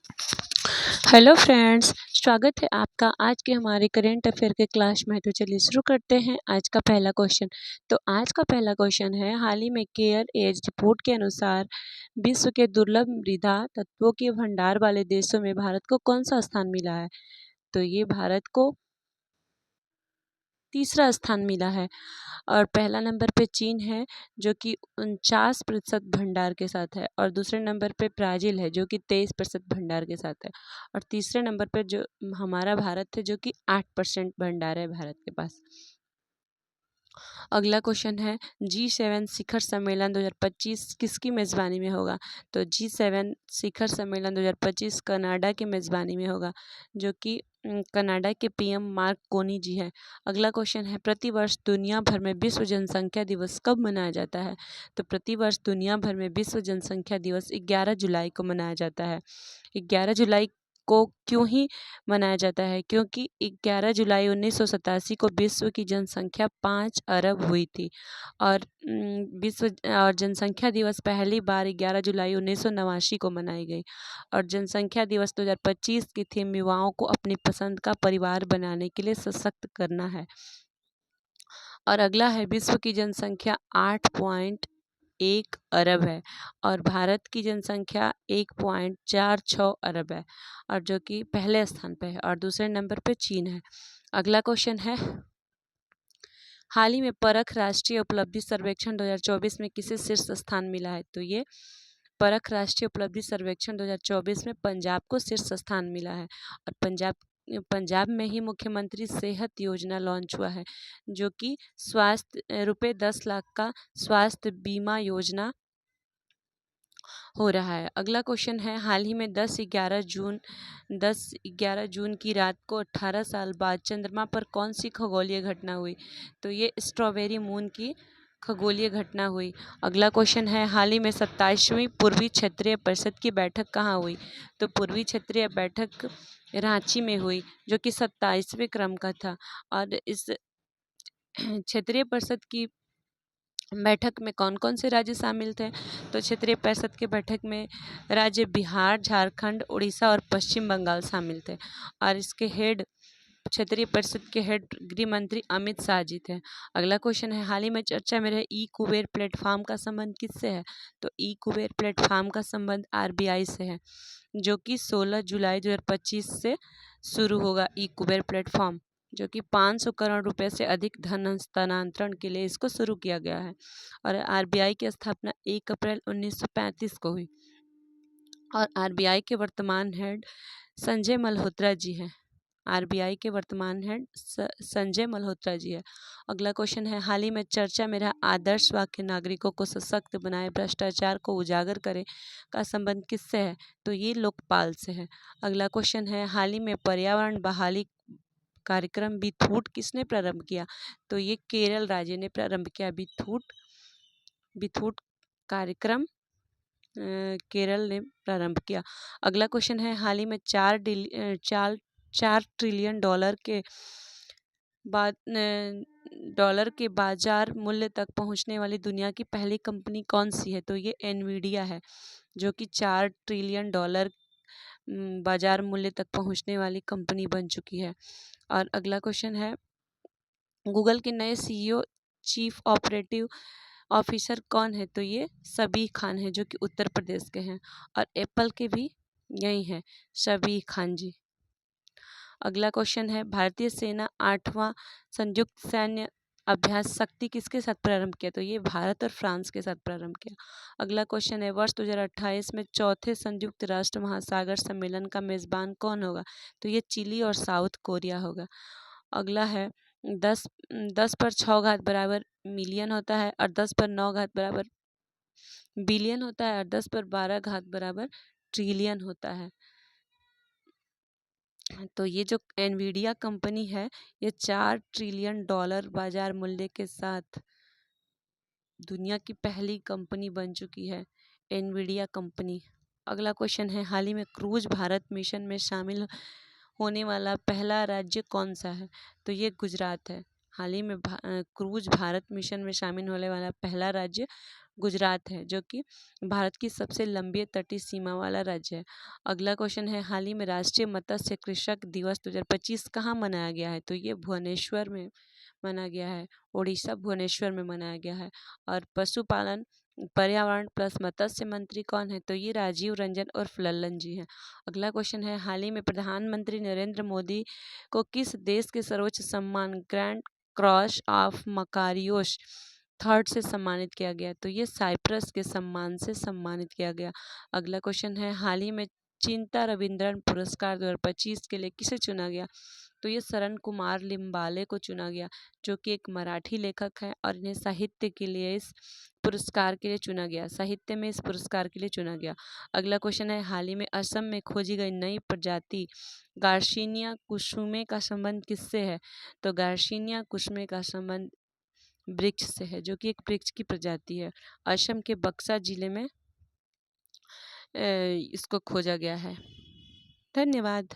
Hello friends, स्वागत है आपका आज के हमारे करेंट अफेयर के क्लास में। तो चलिए शुरू करते हैं आज का पहला क्वेश्चन। तो आज का पहला क्वेश्चन है, हाल ही में केयर एज रिपोर्ट के अनुसार विश्व के दुर्लभ मृदा तत्वों के भंडार वाले देशों में भारत को कौन सा स्थान मिला है? तो ये भारत को तीसरा स्थान मिला है और पहला नंबर पे चीन है जो कि 49% भंडार के साथ है, और दूसरे नंबर पे ब्राज़ील है जो कि 23% भंडार के साथ है, और तीसरे नंबर पर जो हमारा भारत है जो कि 8% भंडार है भारत के पास। अगला क्वेश्चन है, G7 शिखर सम्मेलन 2025 किसकी मेज़बानी में होगा? तो G7 शिखर सम्मेलन 2025 कनाडा की मेज़बानी में होगा, जो कि कनाडा के पीएम मार्क कोनी जी हैं। अगला क्वेश्चन है, प्रतिवर्ष दुनिया भर में विश्व जनसंख्या दिवस कब मनाया जाता है? तो प्रतिवर्ष दुनिया भर में विश्व जनसंख्या दिवस 11 जुलाई को मनाया जाता है। 11 जुलाई को क्यों ही मनाया जाता है? क्योंकि 11 जुलाई 1987 को विश्व की जनसंख्या 5 अरब हुई थी, और जनसंख्या दिवस पहली बार 11 जुलाई 1989 को मनाई गई। और जनसंख्या दिवस 2025 की थीम युवाओं को अपनी पसंद का परिवार बनाने के लिए सशक्त करना है। और अगला है, विश्व की जनसंख्या 8.1 अरब है और भारत की जनसंख्या 1.46 अरब है, और जो कि पहले स्थान पे है, और दूसरे नंबर पे चीन है। अगला क्वेश्चन है, हाल ही में परख राष्ट्रीय उपलब्धि सर्वेक्षण 2024 में किसे शीर्ष स्थान मिला है? तो ये परख राष्ट्रीय उपलब्धि सर्वेक्षण 2024 में पंजाब को शीर्ष स्थान मिला है, और पंजाब में ही मुख्यमंत्री सेहत योजना लॉन्च हुआ है, जो कि स्वास्थ्य रुपये 10 लाख का स्वास्थ्य बीमा योजना हो रहा है। अगला क्वेश्चन है, हाल ही में 10-11 जून की रात को 18 साल बाद चंद्रमा पर कौन सी खगोलीय घटना हुई? तो ये स्ट्रॉबेरी मून की खगोलीय घटना हुई। अगला क्वेश्चन है, हाल ही में 27वीं पूर्वी क्षेत्रीय परिषद की बैठक कहाँ हुई? तो पूर्वी क्षेत्रीय बैठक रांची में हुई, जो कि 27वें क्रम का था, और इस क्षेत्रीय परिषद की बैठक में कौन कौन से राज्य शामिल थे? तो क्षेत्रीय परिषद के बैठक में राज्य बिहार, झारखंड, उड़ीसा और पश्चिम बंगाल शामिल थे, और इसके हेड क्षेत्रीय परिषद के हेड गृह मंत्री अमित शाह जी थे। अगला क्वेश्चन है, हाल ही में चर्चा में रहे ई कुबेर प्लेटफॉर्म का संबंध किससे है? तो ई कुबेर प्लेटफॉर्म का संबंध आरबीआई से है, जो कि 16 जुलाई 2025 से शुरू होगा। ई कुबेर प्लेटफॉर्म जो कि 500 करोड़ रुपए से अधिक धन हस्तांतरण के लिए इसको शुरू किया गया है, और आरबीआई की स्थापना 1 अप्रैल 1935 को हुई, और आरबीआई के वर्तमान हेड संजय मल्होत्रा जी हैं। आरबीआई के वर्तमान हेड संजय मल्होत्रा जी है। अगला क्वेश्चन है, हाल ही में चर्चा में रहा आदर्श वाक्य नागरिकों को सशक्त बनाए, भ्रष्टाचार को उजागर करे का संबंध किससे है? तो ये लोकपाल से है। अगला क्वेश्चन है, हाल ही में पर्यावरण बहाली कार्यक्रम बिथूट किसने प्रारंभ किया? तो ये केरल राज्य ने प्रारंभ किया। बिथूट कार्यक्रम केरल ने प्रारंभ किया। अगला क्वेश्चन है, हाल ही में 4 ट्रिलियन डॉलर के बाजार मूल्य तक पहुंचने वाली दुनिया की पहली कंपनी कौन सी है? तो ये एनवीडिया है, जो कि 4 ट्रिलियन डॉलर बाजार मूल्य तक पहुंचने वाली कंपनी बन चुकी है। और अगला क्वेश्चन है, गूगल के नए सीईओ चीफ ऑपरेटिव ऑफिसर कौन है? तो ये सबीह खान है, जो कि उत्तर प्रदेश के हैं, और एप्पल के भी यही हैं, सबीह खान जी। अगला क्वेश्चन है, भारतीय सेना 8वां संयुक्त सैन्य अभ्यास शक्ति किसके साथ प्रारंभ किया? तो ये भारत और फ्रांस के साथ प्रारंभ किया। अगला क्वेश्चन है, वर्ष 2028 में चौथे संयुक्त राष्ट्र महासागर सम्मेलन का मेजबान कौन होगा? तो ये चिली और साउथ कोरिया होगा। अगला है, 10 पर 6 घात बराबर मिलियन होता है, और 10 पर 9 घात बराबर बिलियन होता है, और 10 पर 12 घात बराबर ट्रिलियन होता है। तो ये जो एनवीडिया कंपनी है, ये 4 ट्रिलियन डॉलर बाजार मूल्य के साथ दुनिया की पहली कंपनी बन चुकी है, एनवीडिया कंपनी। अगला क्वेश्चन है, हाल ही में क्रूज भारत मिशन में शामिल होने वाला पहला राज्य कौन सा है? तो ये गुजरात है। हाल ही में क्रूज भारत मिशन में शामिल होने वाला पहला राज्य गुजरात है, जो कि भारत की सबसे लंबी तटीय सीमा वाला राज्य है। अगला क्वेश्चन है, हाल ही में राष्ट्रीय मत्स्य कृषक दिवस 2025 कहाँ मनाया गया है? तो ये भुवनेश्वर में मनाया गया है, उड़ीसा भुवनेश्वर में मनाया गया है। और पशुपालन, पर्यावरण प्लस मत्स्य मंत्री कौन है? तो ये राजीव रंजन और लल्लन जी हैं। अगला क्वेश्चन है, हाल ही में प्रधानमंत्री नरेंद्र मोदी को किस देश के सर्वोच्च सम्मान grand cross of Makarios third से सम्मानित किया गया? तो ये साइप्रस के सम्मान से सम्मानित किया गया। अगला क्वेश्चन है, हाल ही में चिंता रविंद्रन पुरस्कार 2025 के लिए किसे चुना गया? तो ये शरण कुमार लिम्बाले को चुना गया, जो कि एक मराठी लेखक हैं और इन्हें साहित्य के लिए इस पुरस्कार के लिए चुना गया, साहित्य में इस पुरस्कार के लिए चुना गया। अगला क्वेश्चन है, हाल ही में असम में खोजी गई नई प्रजाति गार्सिनिया कुसुमे का संबंध किससे है? तो गार्सिनिया कुसुमे का संबंध वृक्ष से है, जो कि एक वृक्ष की प्रजाति है। असम के बक्सा जिले में इसको खोजा गया है। धन्यवाद।